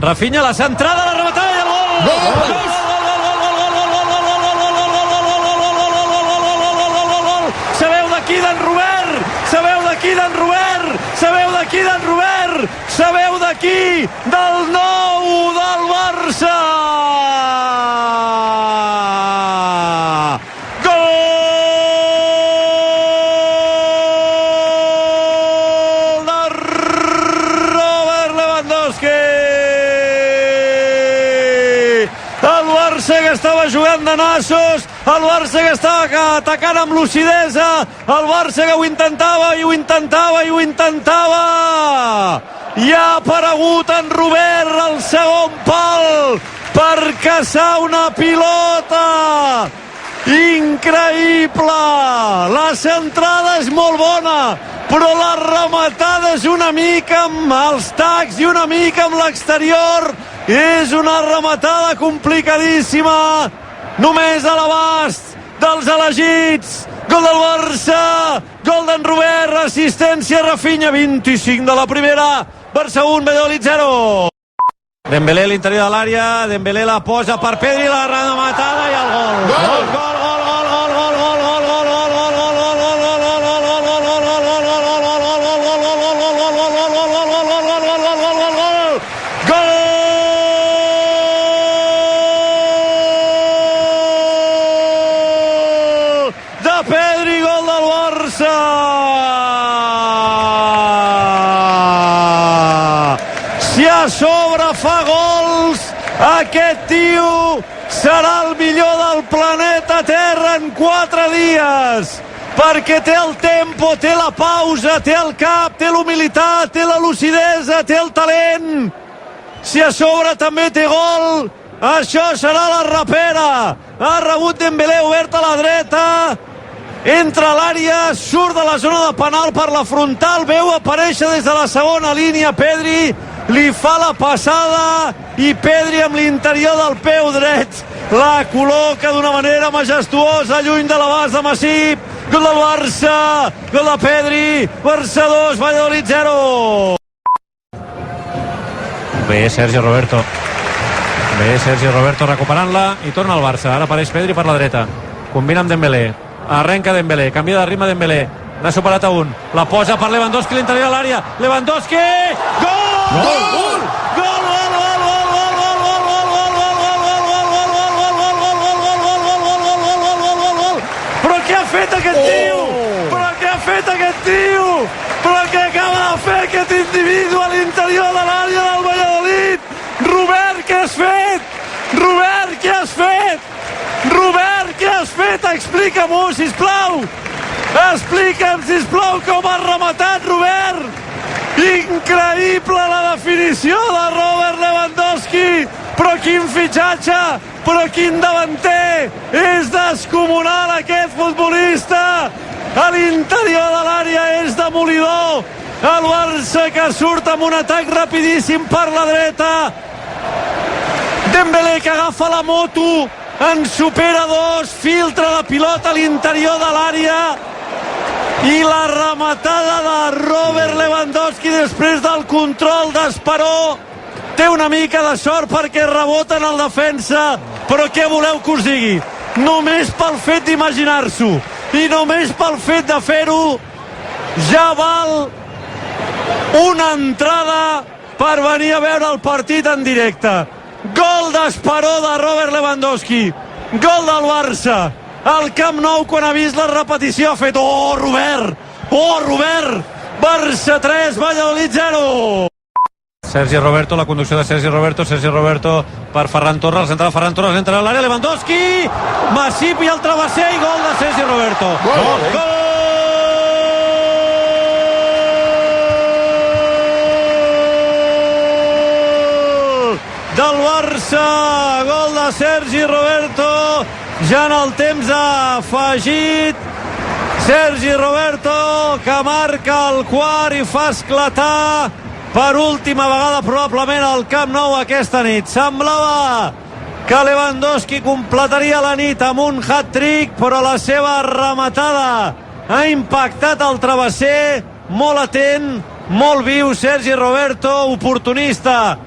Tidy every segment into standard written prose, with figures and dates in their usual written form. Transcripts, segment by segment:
Rafinha, la centrada, la rematada i el gol! Sabeu d'aquí d'en Robert! Sabeu d'aquí d'en Robert! Sabeu d'aquí d'en Robert! Sabeu d'aquí del nou del Barça! Que estava jugant de nassos, el Barça que estava atacant amb lucidesa, el Barça que ho intentava i ho intentava i ho intentava, i ha aparegut en Robert al segon pal per caçar una pilota increïble. La centrada és molt bona, però la rematada és una mica amb els tacs i una mica amb l'exterior. És una rematada complicadíssima, només a l'abast dels elegits. Gol del Barça, gol d'en Robert, assistència Rafinha, 25 de la primera, Barça 1, Valladolid 0. Dembélé a l'interior de l'àrea, Dembélé la posa per Pedri, la rematada i el gol. Gol, gol, gol, gol, gol, gol, gol, gol, gol, gol, gol, gol, Pedri, gol del Barça! Si a sobre fa gols, aquest tio serà el millor del planeta Terra en 4 dies, perquè té el tempo, té la pausa, té el cap, té l'humilitat, té la lucidesa, té el talent. Si a sobre també té gol, això serà la rapera. Ha rebut Dembélé obert a la dreta, entra a l'àrea, surt de la zona de penal per la frontal, veu aparèixer des de la segona línia Pedri, li fa la passada i Pedri amb l'interior del peu dret la col·loca d'una manera majestuosa lluny de l'abast de Masip. Gol del Barça, gol de Pedri, Barça 2, Valladolid 0. Bé, Sergi Roberto recuperant-la i torna al Barça. Ara apareix Pedri per la dreta, combina amb Dembélé, arrenca Dembélé, canvia de ritme Dembélé, n'ha superat a un, la posa per Lewandowski a l'interior de l'àrea, Lewandowski, gol! Gol! Gol! Però què ha fet aquest tio? Però què ha fet aquest tio? Però què acaba de fer aquest individu a l'interior de l'àrea del Valladolid? Robert, què has fet? Robert, què has fet? Robert, què has fet? Explica-m'ho, sisplau! Explica'm, sisplau, com has rematat, Robert! Increïble la definició de Robert Lewandowski! Però quin fitxatge! Però quin davanter! És descomunal aquest futbolista! A l'interior de l'àrea és demolidor! El Barça que surt amb un atac rapidíssim per la dreta! Dembélé que agafa la moto, en supera 2, filtra la pilota a l'interior de l'àrea i la rematada de Robert Lewandowski després del control d'Esperó. Té una mica de sort perquè rebota en el defensa, però què voleu que us digui? Només pel fet d'imaginar-s'ho i només pel fet de fer-ho ja val una entrada per venir a veure el partit en directe. Gol d'Esperó de Robert Lewandowski, gol del Barça al Camp Nou. Quan ha vist la repetició ha fet oh Robert, Barça 3, Valladolid 0. Sergi Roberto, la conducció de Sergi Roberto per Ferran Torres, entra Ferran Torres, entra a l'àrea, Lewandowski, Masip i el travesser i gol de Sergi Roberto. Gol! Del Barça, gol de Sergi Roberto, ja en el temps afegit. Sergi Roberto que marca el quart i fa esclatar per última vegada probablement al Camp Nou aquesta nit. Semblava que Lewandowski completaria la nit amb un hat-trick, però la seva rematada ha impactat el travesser, molt atent, molt viu Sergi Roberto, oportunista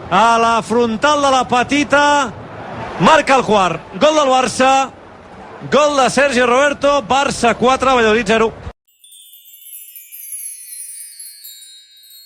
a la frontal de la petita, marca el quart. Gol del Barça, gol de Sergi Roberto, Barça 4, Valladolid 0.